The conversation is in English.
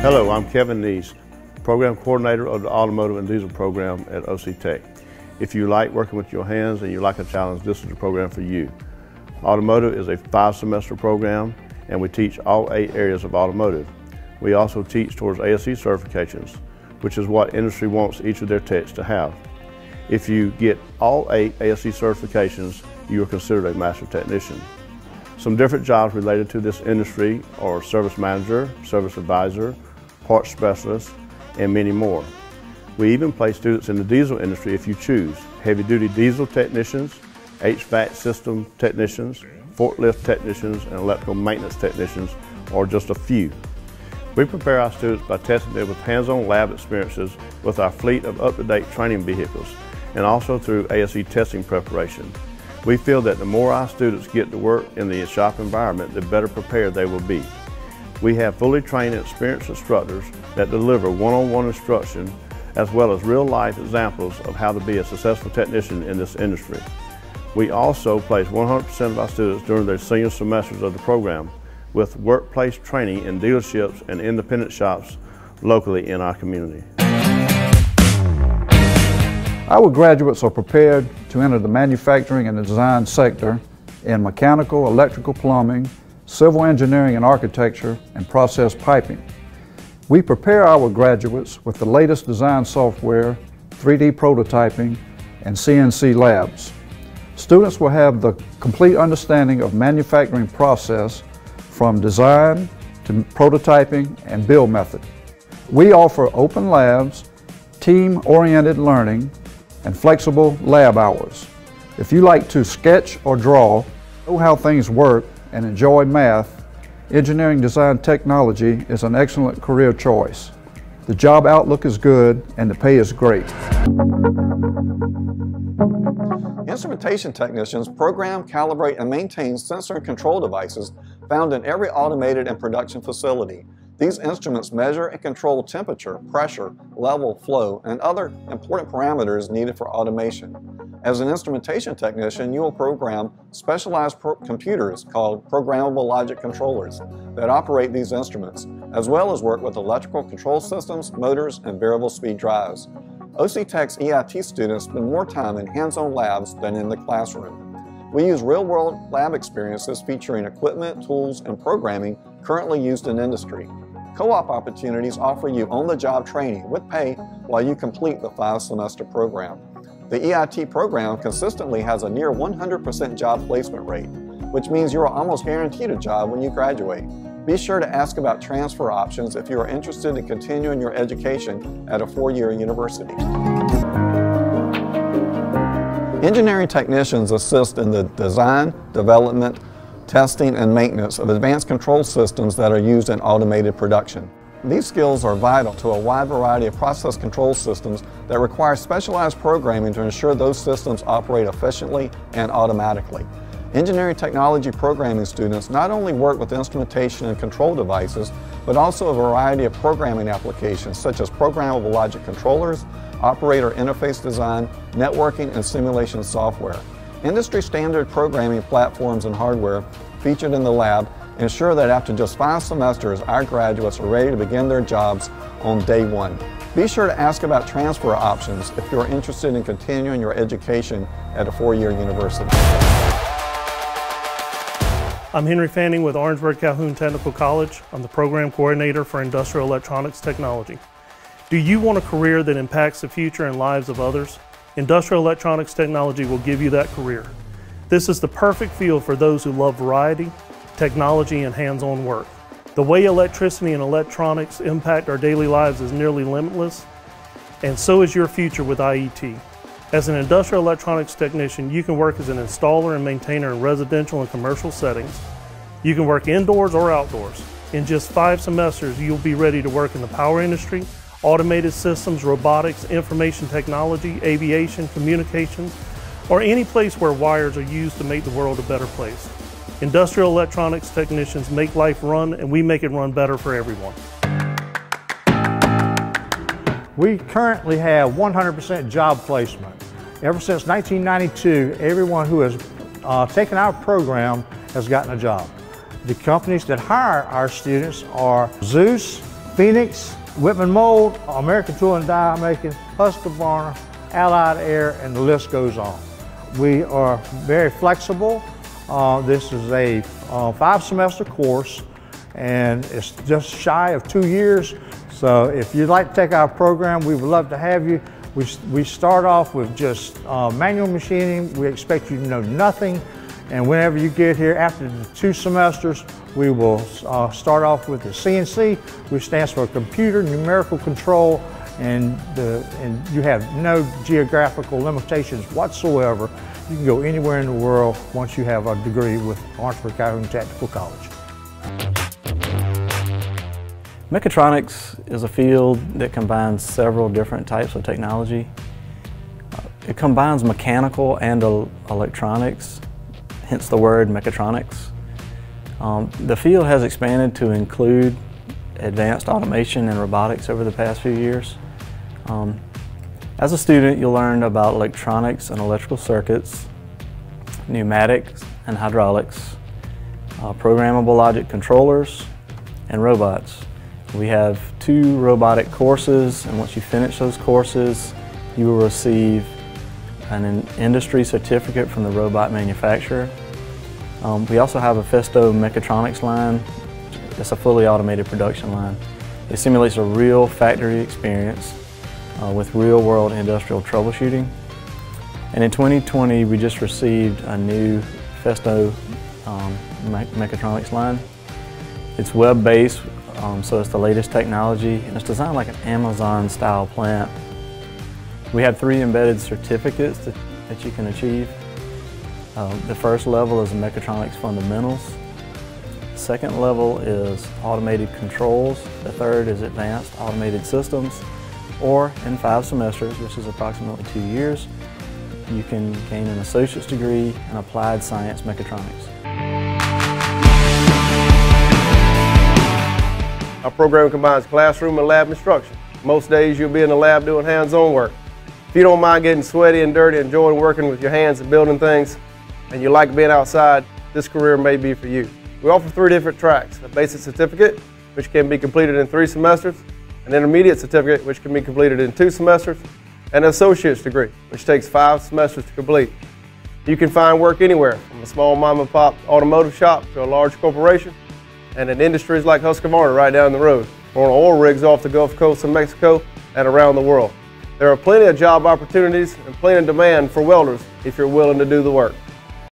Hello, I'm Kevin Neese, Program Coordinator of the Automotive and Diesel Program at OC Tech. If you like working with your hands and you like a challenge, this is the program for you. Automotive is a 5-semester program and we teach all 8 areas of automotive. We also teach towards ASE certifications, which is what industry wants each of their techs to have. If you get all 8 ASE certifications, you are considered a master technician. Some different jobs related to this industry are service manager, service advisor, parts specialist, and many more. We even place students in the diesel industry if you choose. Heavy-duty diesel technicians, HVAC system technicians, forklift technicians, and electrical maintenance technicians are just a few. We prepare our students by testing them with hands-on lab experiences with our fleet of up-to-date training vehicles and also through ASE testing preparation. We feel that the more our students get to work in the shop environment, the better prepared they will be. We have fully trained and experienced instructors that deliver one-on-one instruction as well as real-life examples of how to be a successful technician in this industry. We also place 100% of our students during their senior semesters of the program with workplace training in dealerships and independent shops locally in our community. Our graduates are prepared to enter the manufacturing and design sector in mechanical, electrical, plumbing, civil engineering and architecture, and process piping. We prepare our graduates with the latest design software, 3D prototyping, and CNC labs. Students will have the complete understanding of manufacturing process from design to prototyping and build method. We offer open labs, team-oriented learning, and flexible lab hours. If you like to sketch or draw, know how things work, and enjoy math, engineering design technology is an excellent career choice. The job outlook is good and the pay is great. Instrumentation technicians program, calibrate, and maintain sensor and control devices found in every automated and production facility. These instruments measure and control temperature, pressure, level, flow, and other important parameters needed for automation. As an instrumentation technician, you will program specialized computers called programmable logic controllers that operate these instruments, as well as work with electrical control systems, motors, and variable speed drives. OC Tech's EIT students spend more time in hands-on labs than in the classroom. We use real-world lab experiences featuring equipment, tools, and programming currently used in industry. Co-op opportunities offer you on-the-job training with pay while you complete the 5-semester program. The EIT program consistently has a near 100% job placement rate, which means you are almost guaranteed a job when you graduate. Be sure to ask about transfer options if you are interested in continuing your education at a 4-year university. Engineering technicians assist in the design, development, testing, and maintenance of advanced control systems that are used in automated production. These skills are vital to a wide variety of process control systems that require specialized programming to ensure those systems operate efficiently and automatically. Engineering technology programming students not only work with instrumentation and control devices, but also a variety of programming applications such as programmable logic controllers, operator interface design, networking, and simulation software. Industry standard programming platforms and hardware featured in the lab ensure that after just 5 semesters, our graduates are ready to begin their jobs on day 1. Be sure to ask about transfer options if you are interested in continuing your education at a 4-year university. I'm Henry Fanning with Orangeburg-Calhoun Technical College. I'm the Program Coordinator for Industrial Electronics Technology. Do you want a career that impacts the future and lives of others? Industrial Electronics Technology will give you that career. This is the perfect field for those who love variety, technology, and hands-on work. The way electricity and electronics impact our daily lives is nearly limitless, and so is your future with IET. As an industrial electronics technician, you can work as an installer and maintainer in residential and commercial settings. You can work indoors or outdoors. In just 5 semesters, you'll be ready to work in the power industry, automated systems, robotics, information technology, aviation, communications, or any place where wires are used to make the world a better place. Industrial electronics technicians make life run, and we make it run better for everyone. We currently have 100% job placement. Ever since 1992, everyone who has taken our program has gotten a job. The companies that hire our students are Zeus, Phoenix, Whitman Mold, American Tool and Die Making, Husqvarna, Allied Air, and the list goes on. We are very flexible. This is a 5-semester course, and it's just shy of 2 years. So if you'd like to take our program, we would love to have you. We start off with just manual machining. We expect you to know nothing. And whenever you get here after the 2 semesters, we will start off with the CNC, which stands for Computer Numerical Control, and you have no geographical limitations whatsoever. You can go anywhere in the world once you have a degree with Orangeburg-Calhoun Technical College. Mechatronics is a field that combines several different types of technology. It combines mechanical and electronics, hence the word mechatronics. The field has expanded to include advanced automation and robotics over the past few years. As a student, you'll learn about electronics and electrical circuits, pneumatics and hydraulics, programmable logic controllers, and robots. We have 2 robotic courses, and once you finish those courses, you will receive an industry certificate from the robot manufacturer. We also have a Festo mechatronics line. It's a fully automated production line. It simulates a real factory experience with real-world industrial troubleshooting. And in 2020, we just received a new Festo mechatronics line. It's web-based, so it's the latest technology, and it's designed like an Amazon-style plant. We have 3 embedded certificates that you can achieve. The first level is Mechatronics Fundamentals. The second level is Automated Controls. The third is Advanced Automated Systems. Or in 5 semesters, which is approximately 2 years, you can gain an associate's degree in Applied Science Mechatronics. Our program combines classroom and lab instruction. Most days you'll be in the lab doing hands-on work. If you don't mind getting sweaty and dirty, enjoying working with your hands and building things, and you like being outside, this career may be for you. We offer 3 different tracks: a basic certificate, which can be completed in 3 semesters, an intermediate certificate, which can be completed in 2 semesters, and an associate's degree, which takes 5 semesters to complete. You can find work anywhere, from a small mom-and-pop automotive shop to a large corporation, and in industries like Husqvarna right down the road, or on oil rigs off the Gulf Coast of Mexico and around the world. There are plenty of job opportunities and plenty of demand for welders if you're willing to do the work.